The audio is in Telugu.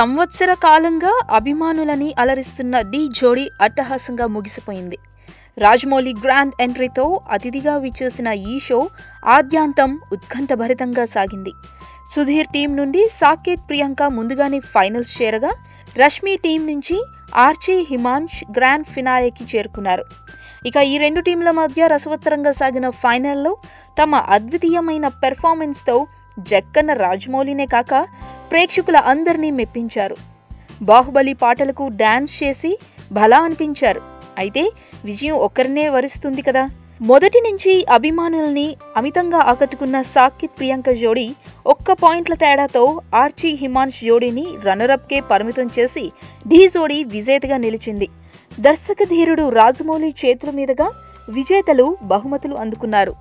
సంవత్సర కాలంగా అభిమానులని అలరిస్తున్న ఢీ జోడీ అట్టహాసంగా ముగిసిపోయింది. రాజమౌళి గ్రాండ్ ఎంట్రీతో అతిథిగా విచ్చేసిన ఈ షో ఆద్యాంతం ఉత్కంఠభరితంగా సాగింది. సుధీర్ టీం నుండి సాకేత్, ప్రియాంక ముందుగానే ఫైనల్స్ చేరగా, రష్మి టీం నుంచి ఆర్చీ, హిమాన్ష్ గ్రాండ్ ఫినాలేకి చేరుకున్నారు. ఇక ఈ రెండు టీంల మధ్య రసవత్తరంగా సాగిన ఫైనల్లో తమ అద్వితీయమైన పెర్ఫార్మెన్స్తో జక్కన్న రాజమౌళినే కాక ప్రేక్షకుల అందరినీ మెప్పించారు. బాహుబలి పాటలకు డాన్స్ చేసి భలా అనిపించారు. అయితే విజయం ఒక్కరినే వరిస్తుంది కదా. మొదటి నుంచి అభిమానుల్ని అమితంగా ఆకట్టుకున్న సాకేత్, ప్రియాంక జోడీ ఒక్క పాయింట్ల తేడాతో ఆర్చీ, హిమాన్ష్ జోడీని రన్నరప్కే పరిమితం చేసి ఢీ జోడీ విజేతగా నిలిచింది. దర్శక ధీరుడు రాజమౌళి చేతుల మీదుగా విజేతలు బహుమతులు అందుకున్నారు.